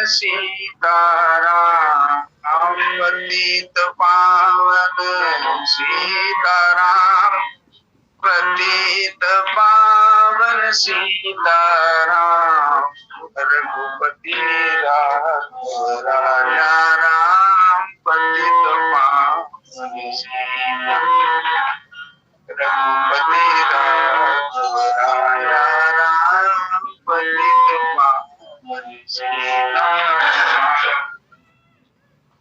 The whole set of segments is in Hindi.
सीताराम, पतित पावन सीताराम, पतित पावन सीताराम, रघुपति राघव राजा राम, पतित पावन सीताराम, रघुपति राघव राजा राम, पतित पावन सीताराम।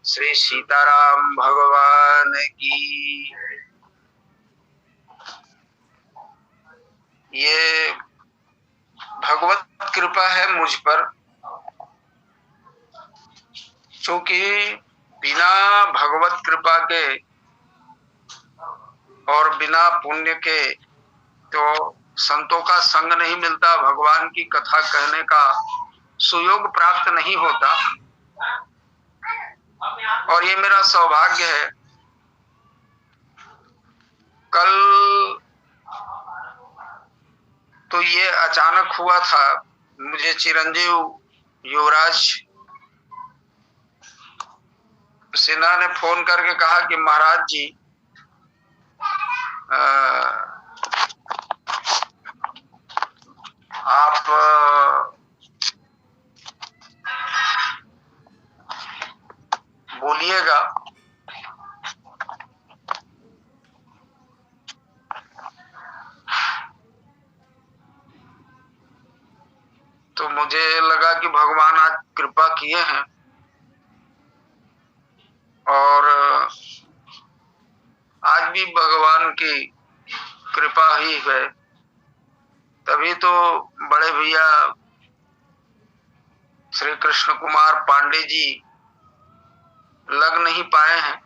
श्री सीताराम भगवान की। ये भगवत कृपा है मुझ पर, क्योंकि बिना भगवत कृपा के और बिना पुण्य के तो संतों का संग नहीं मिलता, भगवान की कथा कहने का सुयोग प्राप्त नहीं होता। और ये मेरा सौभाग्य है। कल तो ये अचानक हुआ था, मुझे चिरंजीव युवराज सिन्हा ने फोन करके कहा कि महाराज जी आप बोलिएगा। तो मुझे लगा कि भगवान आज कृपा किए हैं और आज भी भगवान की कृपा ही है, तभी तो बड़े भैया श्री कृष्ण कुमार पांडे जी लग नहीं पाए हैं।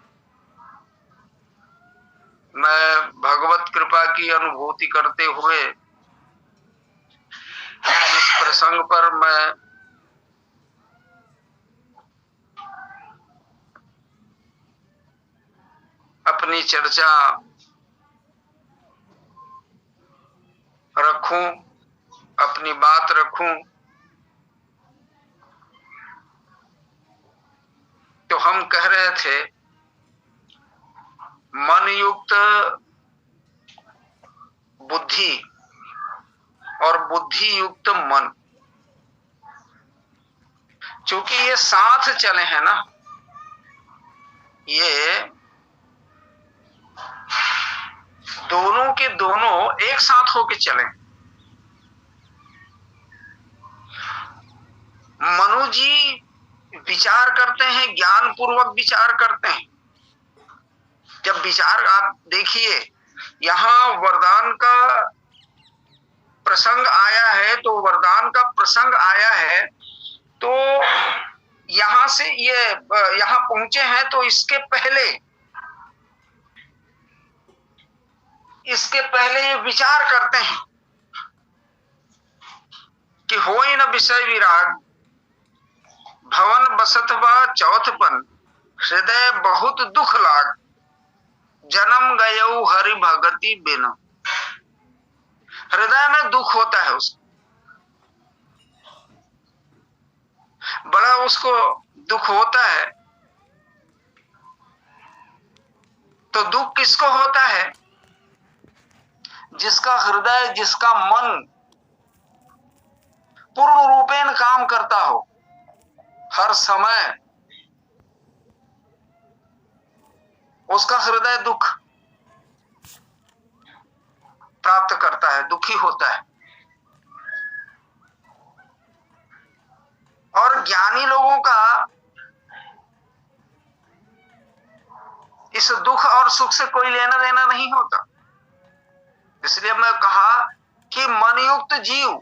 मैं भगवत कृपा की अनुभूति करते हुए इस प्रसंग पर मैं अपनी चर्चा रखूं, अपनी बात रखूं। तो हम कह रहे थे मन युक्त बुद्धि और बुद्धि युक्त मन, चूंकि ये साथ चले हैं ना, ये दोनों के दोनों एक साथ होके चले। मनु जी विचार करते हैं, ज्ञान पूर्वक विचार करते हैं। जब विचार, आप देखिए यहां वरदान का प्रसंग आया है, तो वरदान का प्रसंग आया है तो यहां से ये यहां पहुंचे हैं, तो इसके पहले ये विचार करते हैं कि होई न विषय विराग, भवन बसत बा चौथपन, हृदय बहुत दुख लाग, जन्म गयऊ हरि भगति बिन। हृदय में दुख होता है उसको, बड़ा उसको दुख होता है। तो दुख किसको होता है? जिसका हृदय, जिसका मन पूर्ण रूपेण काम करता हो, हर समय उसका हृदय दुख प्राप्त करता है, दुखी होता है। और ज्ञानी लोगों का इस दुख और सुख से कोई लेना देना नहीं होता। इसलिए मैं कहा कि मनयुक्त जीव,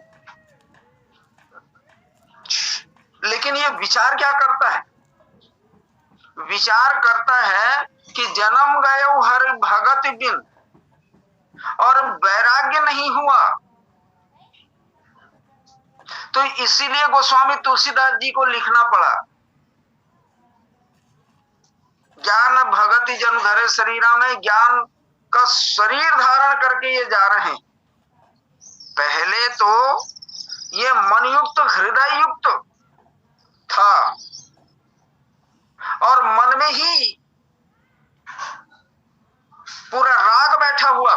लेकिन ये विचार क्या करता है? विचार करता है कि जन्म गयो हर भगत बिन, और वैराग्य नहीं हुआ। तो इसीलिए गोस्वामी तुलसीदास जी को लिखना पड़ा, ज्ञान भगति जन धरे शरीरा में, ज्ञान का शरीर धारण करके ये जा रहे हैं। पहले तो ये मन युक्त, हृदय युक्त था और मन में ही पूरा राग बैठा हुआ।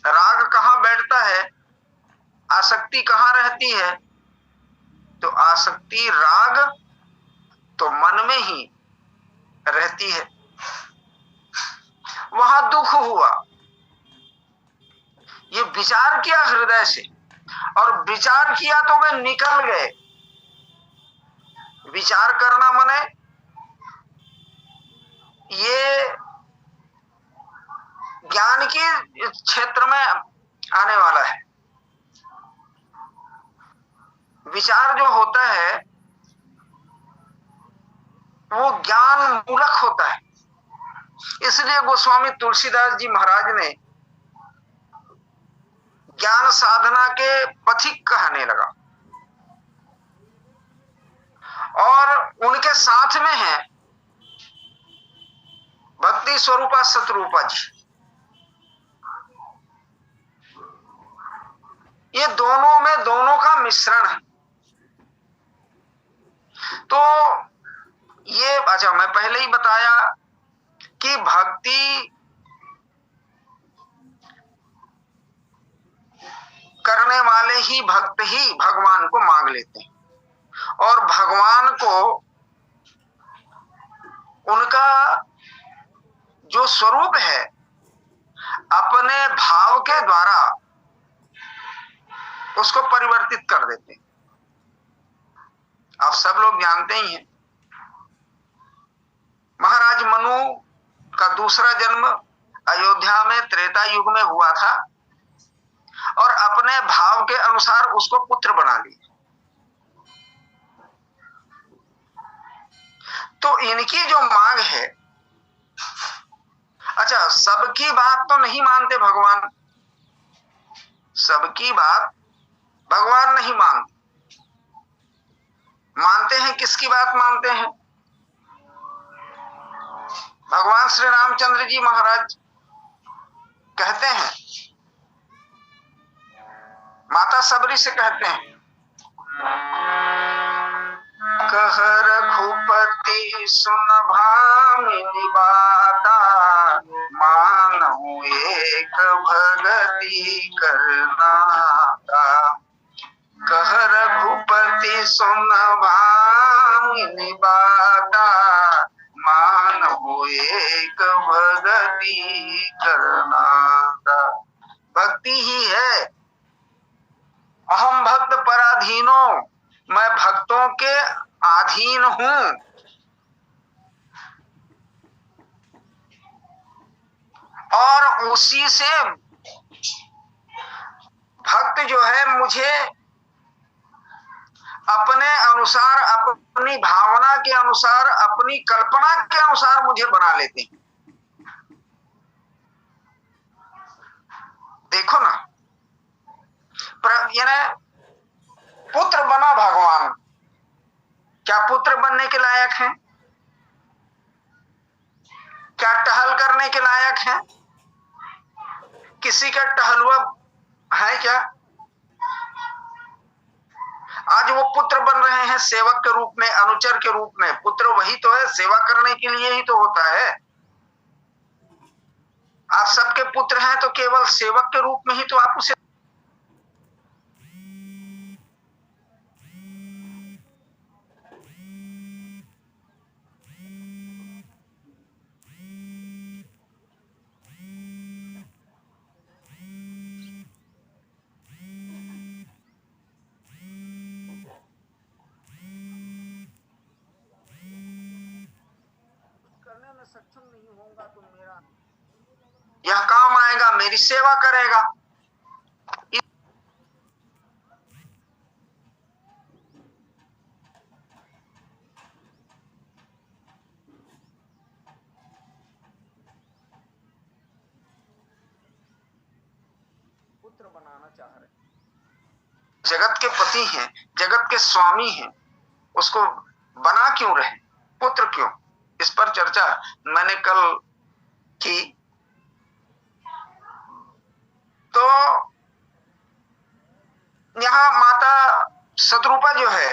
राग कहां बैठता है, आसक्ति कहां रहती है, तो आसक्ति राग तो मन में ही रहती है। वहां दुख हुआ, ये विचार किया हृदय से, और विचार किया तो वे निकल गए। विचार करना माने ये ज्ञान के क्षेत्र में आने वाला है। विचार जो होता है वो ज्ञान मूलक होता है। इसलिए गोस्वामी तुलसीदास जी महाराज ने ज्ञान साधना के पथिक कहने लगा, और उनके साथ में है भक्ति स्वरूपा सतरूपा जी। ये दोनों में दोनों का मिश्रण है। तो ये अच्छा, मैं पहले ही बताया कि भक्ति करने वाले ही भक्त ही भगवान को मांग लेते हैं, और भगवान को उनका जो स्वरूप है अपने भाव के द्वारा उसको परिवर्तित कर देते हैं। आप सब लोग जानते ही हैं, महाराज मनु का दूसरा जन्म अयोध्या में त्रेता युग में हुआ था, और अपने भाव के अनुसार उसको पुत्र बना लिया। तो इनकी जो मांग है, अच्छा सबकी बात तो नहीं मानते भगवान, सबकी बात भगवान नहीं मानते। मानते हैं किसकी बात मानते हैं? भगवान श्री रामचंद्र जी महाराज कहते हैं, माता सबरी से कहते हैं, कह रघुपति सुन भामिनी बाता, मानहु एक भगति करनाता। कह रघुपति सुन भामिनी बाता, मानहु एक भगति करनाता। भक्ति ही है। अहम भक्त पराधीनो, मैं भक्तों के अधीन हूं। और उसी से भक्त जो है मुझे अपने अनुसार, अपनी भावना के अनुसार, अपनी कल्पना के अनुसार मुझे बना लेते हैं। देखो ना, यानी पुत्र बना भगवान, क्या पुत्र बनने के लायक हैं? क्या टहल करने के लायक हैं? किसी का टहलुआ है क्या? आज वो पुत्र बन रहे हैं सेवक के रूप में, अनुचर के रूप में। पुत्र वही तो है, सेवा करने के लिए ही तो होता है। आप सबके पुत्र हैं तो केवल सेवक के रूप में ही तो आप उसे सक्षम नहीं होगा तो मेरा यह काम आएगा, मेरी सेवा करेगा। पुत्र बनाना चाह रहे, जगत के पति हैं, जगत के स्वामी हैं, उसको बना क्यों रहे? पुत्र क्यों? इस पर चर्चा मैंने कल की। तो यहां माता सतरूपा जो है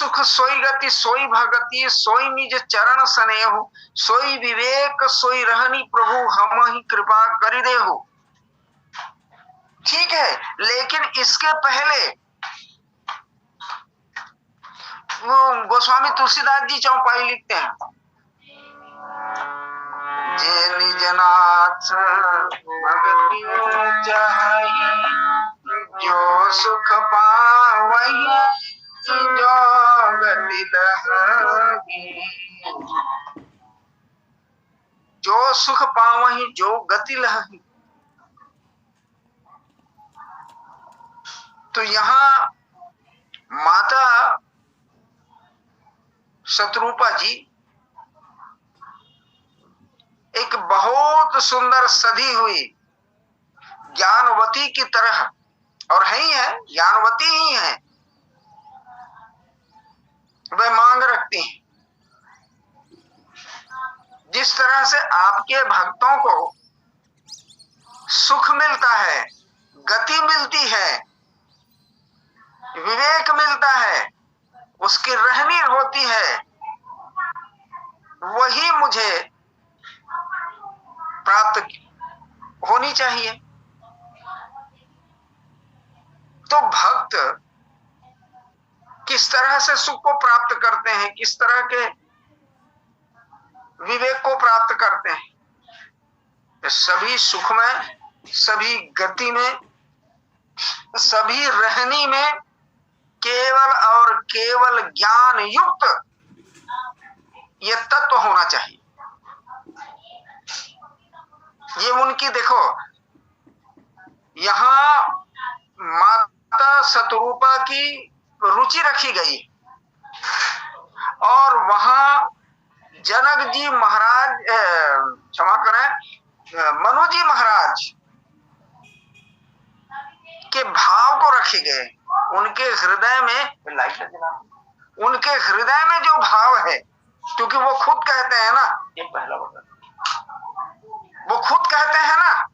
सुख सोई गति सोई भगति सोई निज चरण स्नेह सोई विवेक सोई रहनी प्रभु हम ही कृपा करि देहु। ठीक है, लेकिन इसके पहले वो गोस्वामी तुलसीदास जी चौपाई लिखते हैं, जे निज नाथ भगति चाहि जो सुख पावहि जो गति लहगी। जो सुख पावहि जो गति लहगी। तो यहाँ माता शतरूपा जी एक बहुत सुंदर सधी हुई ज्ञानवती की तरह, और है ही है, ज्ञानवती ही है, वे मांग रखती हैं। जिस तरह से आपके भक्तों को सुख मिलता है, गति मिलती है, विवेक मिलता है, उसकी रहनी होती है, वही मुझे प्राप्त होनी चाहिए। तो भक्त किस तरह से सुख को प्राप्त करते हैं, किस तरह के विवेक को प्राप्त करते हैं? सभी सुख में, सभी गति में, सभी रहनी में केवल और केवल ज्ञान युक्त ये तत्व होना चाहिए। ये उनकी देखो, यहां माता शतरूपा की रुचि रखी गई और वहां जनक जी महाराज, क्षमा करें, मनु जी महाराज के भाव को रखे गए। उनके हृदय में, उनके हृदय में जो भाव है, क्योंकि वो खुद कहते हैं ना, ये पहला वो खुद कहते हैं ना,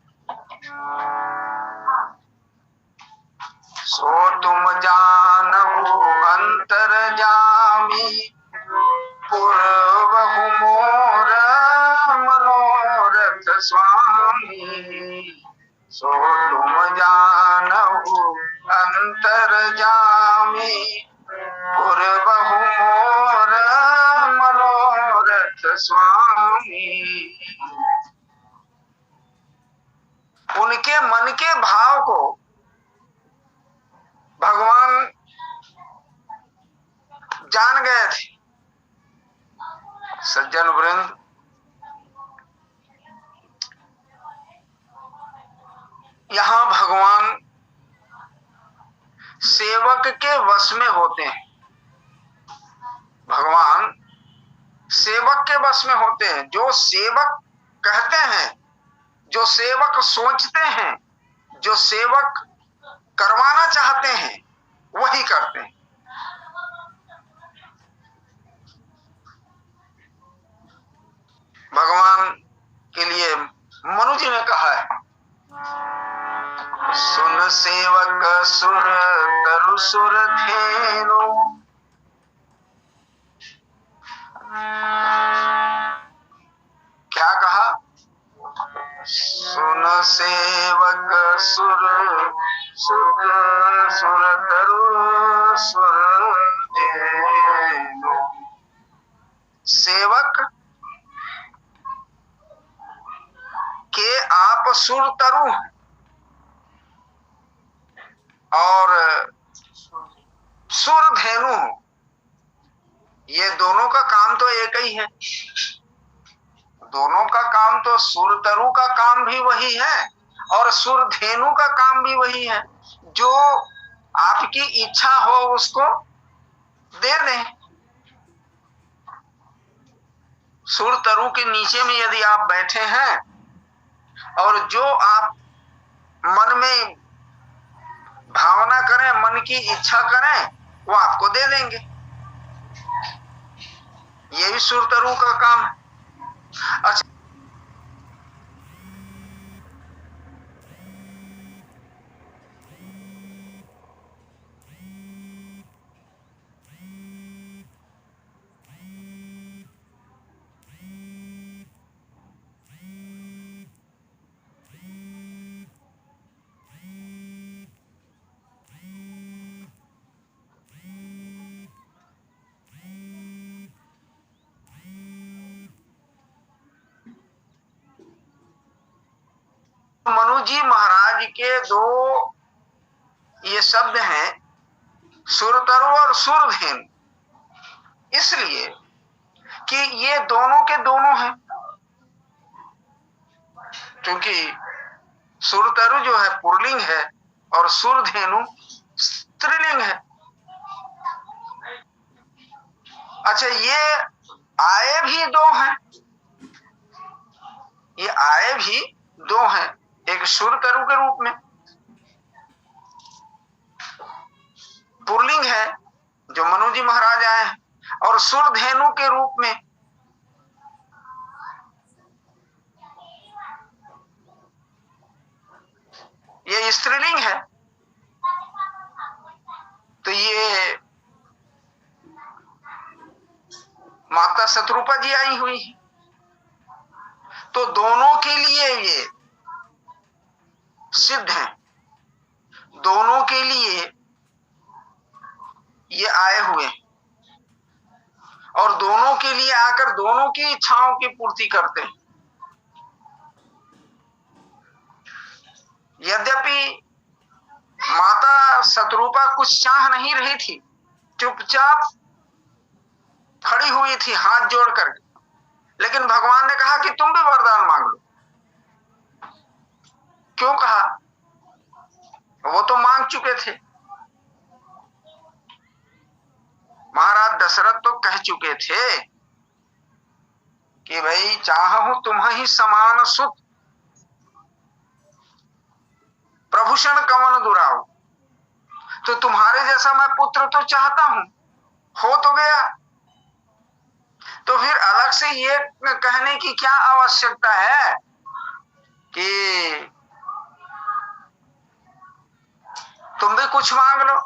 सो तुम जानहु अंतर्यामी पूर्वहु मोर मनोरथ स्वामी। सो तुम जानहु अंतर्यामी पूर्वहु मोर मनोरथ स्वामी। उनके मन के भाव को भगवान जान गए थे। सज्जन वृंद, यहां भगवान सेवक के वश में होते हैं। भगवान सेवक के वश में होते हैं। जो सेवक कहते हैं, जो सेवक सोचते हैं, जो सेवक करवाना चाहते हैं, वही करते हैं। भगवान के लिए मनु जी ने कहा है, सुन सेवक सुर तरु सुर धेनु, क्या कहा? सुन सेवक सुर सुर सुर तरु सुर धेनु। सेवक के आप सुर तरु और सुर धेनु, ये दोनों का काम तो एक ही है। दोनों का काम तो, सुर तरु का काम भी वही है और सुर धेनु का काम भी वही है। जो आपकी इच्छा हो उसको दे दें। सुर तरु के नीचे में यदि आप बैठे हैं और जो आप मन में भावना करें, मन की इच्छा करें, वो आपको दे देंगे। ये भी सुर तरु का काम है। अच्छा, जी महाराज के दो ये शब्द हैं, सुरतरु और सुरधेनु, इसलिए कि ये दोनों के दोनों हैं। क्योंकि सुरतरु जो है पुल्लिंग है और सुरधेनु स्त्रीलिंग है। अच्छा, ये आए भी दो हैं, ये आए भी दो हैं, एक सुरतरु के रूप में पुल्लिंग है जो मनु जी महाराज आए हैं, और सुरधेनु के रूप में ये स्त्रीलिंग है। तो ये माता शत्रुपा जी आई हुई है, तो दोनों के लिए ये सिद्ध है, दोनों के लिए ये आए हुए हैं और दोनों के लिए आकर दोनों की इच्छाओं की पूर्ति करते हैं। यद्यपि माता शत्रुपा कुछ चाह नहीं रही थी, चुपचाप खड़ी हुई थी हाथ जोड़कर, लेकिन भगवान ने कहा कि तुम भी वरदान मांग लो। क्यों कहा? वो तो मांग चुके थे। महाराज दशरथ तो कह चुके थे कि भाई चाहूं तुम्हें समान सुत, प्रभूषण कवन दुराव, तो तुम्हारे जैसा मैं पुत्र तो चाहता हूं, हो तो गया, तो फिर अलग से ये कहने की क्या आवश्यकता है कि तुम भी कुछ मांग लो।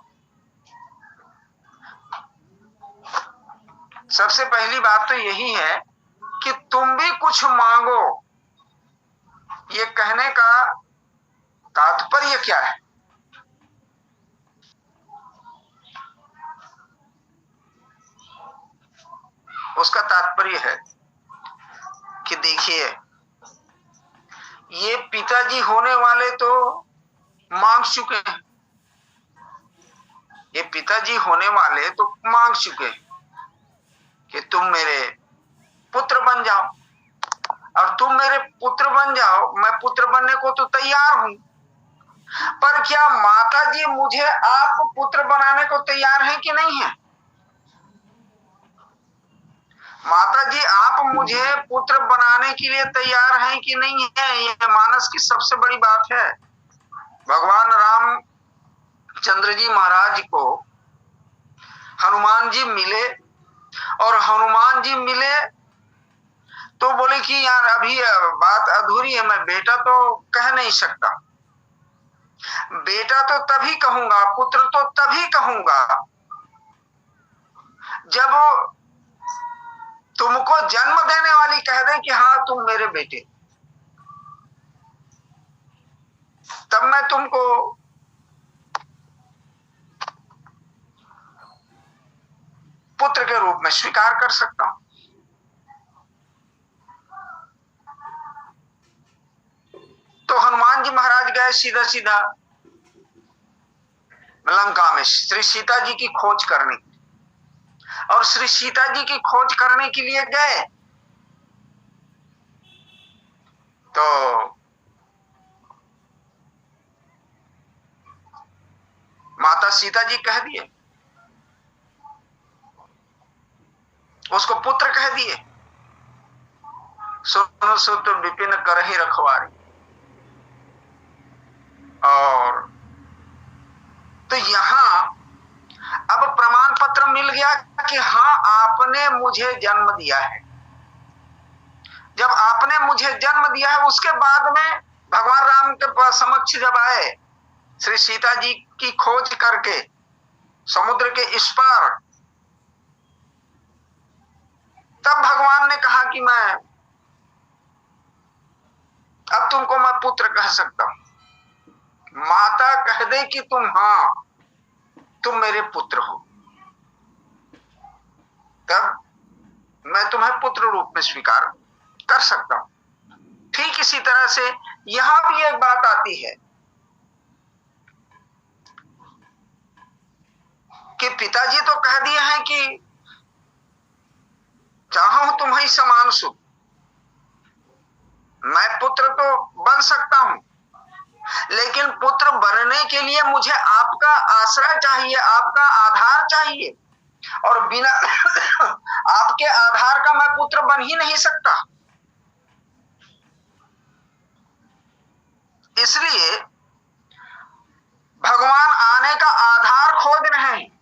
सबसे पहली बात तो यही है कि तुम भी कुछ मांगो, ये कहने का तात्पर्य क्या है? उसका तात्पर्य है कि देखिए, ये पिताजी होने वाले तो मांग चुके हैं, ये पिताजी होने वाले तो मांग चुके हैं कि तुम मेरे पुत्र बन जाओ, और तुम मेरे पुत्र बन जाओ, मैं पुत्र बनने को तो तैयार हूं, पर क्या माता जी मुझे आप पुत्र बनाने को तैयार हैं कि नहीं है? माता जी आप मुझे पुत्र बनाने के लिए तैयार हैं कि नहीं है? यह मानस की सबसे बड़ी बात है। भगवान रामचंद्र जी महाराज को हनुमान जी मिले, और हनुमान जी मिले तो बोले कि यार अभी बात अधूरी है, मैं बेटा तो कह नहीं सकता, बेटा तो तभी कहूंगा, पुत्र तो तभी कहूंगा जब तुमको जन्म देने वाली कह दे कि हाँ तुम मेरे बेटे, तब मैं तुमको पुत्र के रूप में स्वीकार कर सकता हूं। तो हनुमान जी महाराज गए सीधा सीधा लंका में श्री सीता जी की खोज करने, और श्री सीता जी की खोज करने के लिए गए तो माता सीता जी कह दिए, उसको पुत्र कह दिए, सुनो सुत विपिन करहि रखवारी। और तो यहां अब प्रमाण पत्र मिल गया कि हाँ आपने मुझे जन्म दिया है। जब आपने मुझे जन्म दिया है, उसके बाद में भगवान राम के समक्ष जब आए श्री सीता जी की खोज करके समुद्र के इस पार, तब भगवान ने कहा कि मैं अब तुमको मैं पुत्र कह सकता हूं। माता कह दे कि तुम मेरे पुत्र हो, तब मैं तुम्हें पुत्र रूप में स्वीकार कर सकता हूं। ठीक इसी तरह से यहां भी एक बात आती है कि पिताजी तो कह दिए हैं कि चाहो तुम्हें समान सुख, मैं पुत्र तो बन सकता हूं, लेकिन पुत्र बनने के लिए मुझे आपका आश्रय चाहिए, आपका आधार चाहिए, और बिना आपके आधार का मैं पुत्र बन ही नहीं सकता। इसलिए भगवान आने का आधार खोज रहे हैं,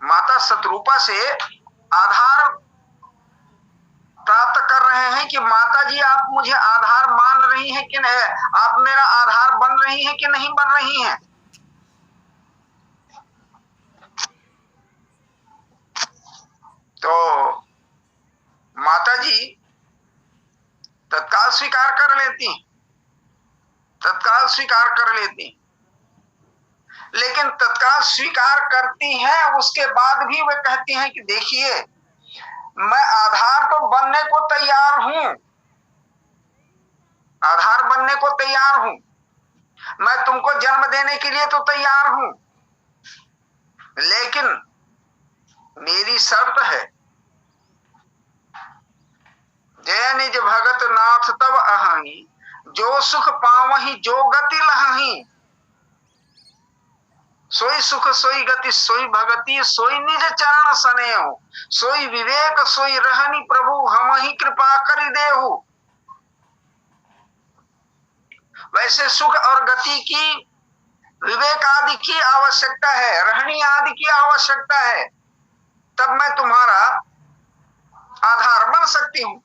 माता शतरूपा से आधार प्राप्त कर रहे हैं कि माता जी आप मुझे आधार मान रही हैं कि नहीं, आप मेरा आधार बन रही हैं कि नहीं बन रही हैं। तो माता जी तत्काल स्वीकार कर लेती, तत्काल स्वीकार कर लेती, लेकिन तत्काल स्वीकार करती हैं, उसके बाद भी वे कहती हैं कि देखिए मैं आधार तो बनने को तैयार हूं, आधार बनने को तैयार हूं, मैं तुमको जन्म देने के लिए तो तैयार हूं, लेकिन मेरी शर्त है, जय निज भगत नाथ तब अहंगी, जो सुख पावहि जो गति लहहि, सोई सुख सोई गति सोई भगति, सोई निज चरण सनेहु, सोई विवेक सोई रहनी प्रभु, हम ही कृपा करि देहु। वैसे सुख और गति की, विवेक आदि की आवश्यकता है, रहनी आदि की आवश्यकता है, तब मैं तुम्हारा आधार बन सकती हूं।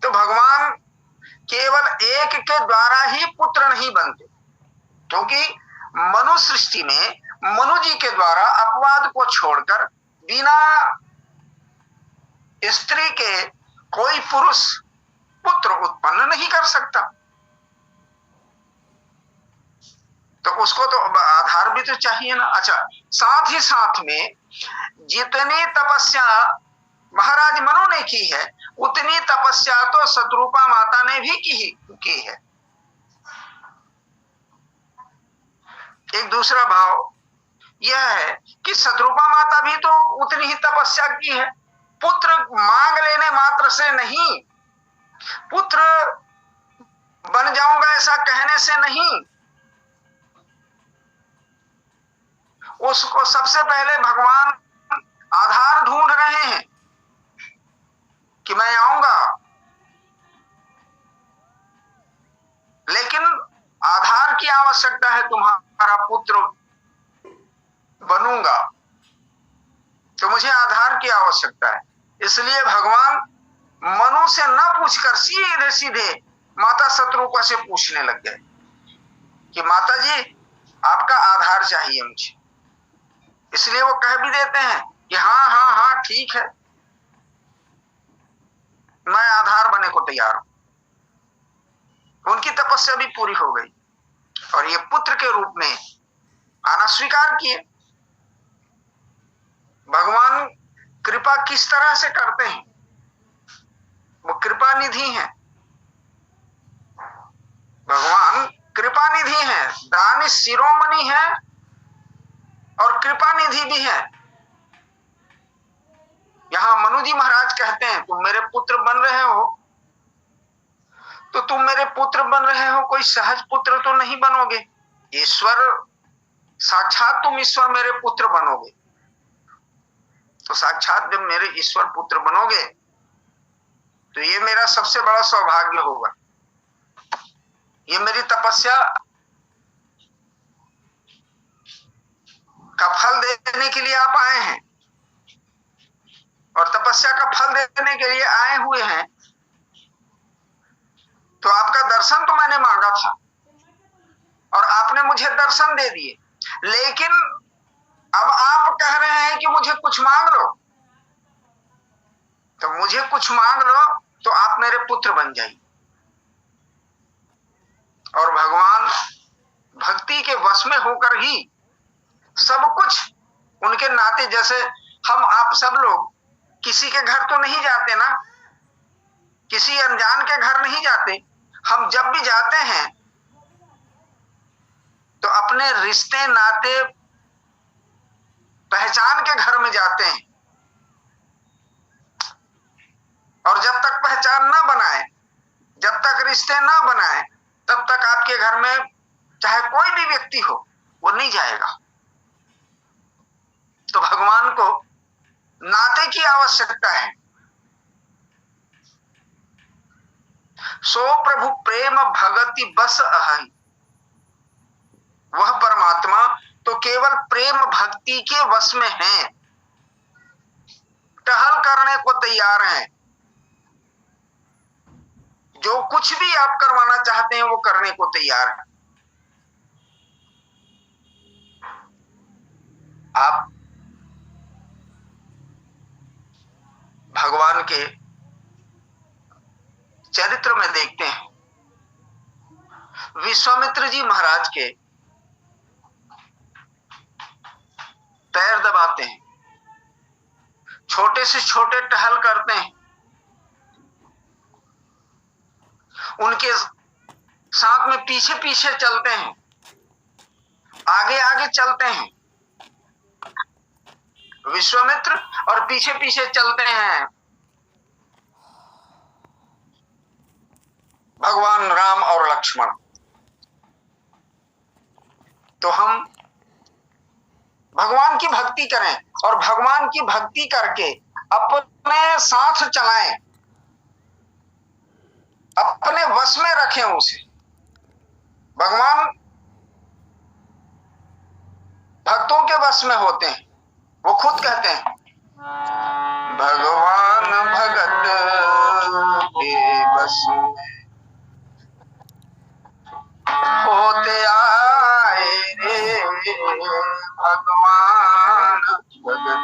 तो भगवान केवल एक के द्वारा ही पुत्र नहीं बनते, क्योंकि मनु सृष्टि में मनु जी के द्वारा अपवाद को छोड़कर बिना स्त्री के कोई पुरुष पुत्र उत्पन्न नहीं कर सकता। तो उसको तो आधार भी तो चाहिए ना। अच्छा, साथ ही साथ में जितनी तपस्या महाराज मनु ने की है, उतनी तपस्या तो शतरूपा माता ने भी की है। एक दूसरा भाव यह है कि शतरूपा माता भी तो उतनी ही तपस्या की है, पुत्र मांग लेने मात्र से नहीं, पुत्र बन जाऊंगा ऐसा कहने से नहीं, उसको सबसे पहले भगवान आधार ढूंढ रहे हैं कि मैं आऊंगा, लेकिन आधार की आवश्यकता है, तुम्हारा पुत्र बनूंगा तो मुझे आधार की आवश्यकता है। इसलिए भगवान मनु से न पूछकर सीधे सीधे माता शतरूपा से पूछने लग गए कि माता जी आपका आधार चाहिए मुझे। इसलिए वो कह भी देते हैं कि हाँ हाँ हाँ ठीक है, मैं आधार बनने को तैयार हूं। उनकी तपस्या भी पूरी हो गई और ये पुत्र के रूप में आना स्वीकार किए। भगवान कृपा किस तरह से करते हैं, वो कृपा निधि हैं, भगवान कृपा निधि हैं, दानी शिरोमणि हैं और कृपा निधि भी है। यहां मनु जी महाराज कहते हैं तुम मेरे पुत्र बन रहे हो, तो तुम मेरे पुत्र बन रहे हो, कोई सहज पुत्र तो नहीं बनोगे, ईश्वर साक्षात तुम ईश्वर मेरे पुत्र बनोगे। तो साक्षात जब मेरे ईश्वर पुत्र बनोगे तो ये मेरा सबसे बड़ा सौभाग्य होगा। ये मेरी तपस्या का फल देने के लिए आप आए हैं, और तपस्या का फल देने के लिए आए हुए हैं। तो आपका दर्शन तो मैंने मांगा था और आपने मुझे दर्शन दे दिए, लेकिन अब आप कह रहे हैं कि मुझे कुछ मांग लो, तो मुझे कुछ मांग लो तो आप मेरे पुत्र बन जाइए। और भगवान भक्ति के वश में होकर ही सब कुछ उनके नाते, जैसे हम आप सब लोग किसी के घर तो नहीं जाते ना, किसी अनजान के घर नहीं जाते। हम जब भी जाते हैं तो अपने रिश्ते नाते पहचान के घर में जाते हैं। और जब तक पहचान ना बनाए, जब तक रिश्ते ना बनाए, तब तक आपके घर में चाहे कोई भी व्यक्ति हो वो नहीं जाएगा। तो भगवान को नाते की आवश्यकता है। सो प्रभु प्रेम भगति बस अहै, वह परमात्मा तो केवल प्रेम भक्ति के वश में है, टहल करने को तैयार हैं। जो कुछ भी आप करवाना चाहते हैं वो करने को तैयार है। आप भगवान के चरित्र में देखते हैं, विश्वामित्र जी महाराज के पैर दबाते हैं, छोटे से छोटे टहल करते हैं, उनके साथ में पीछे पीछे चलते हैं, आगे आगे चलते हैं। विश्वामित्र और पीछे पीछे चलते हैं भगवान राम और लक्ष्मण। तो हम भगवान की भक्ति करें और भगवान की भक्ति करके अपने साथ चलाएं, अपने वश में रखें उसे। भगवान भक्तों के वश में होते हैं। वो खुद कहते हैं, भगवान भगत के वश में होते आए रे, भगवान भगत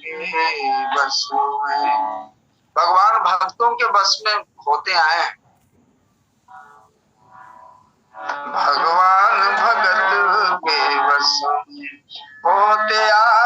के वश में। भगवान भक्तों के वश में होते आए। भगवान भगत के वश में होते आए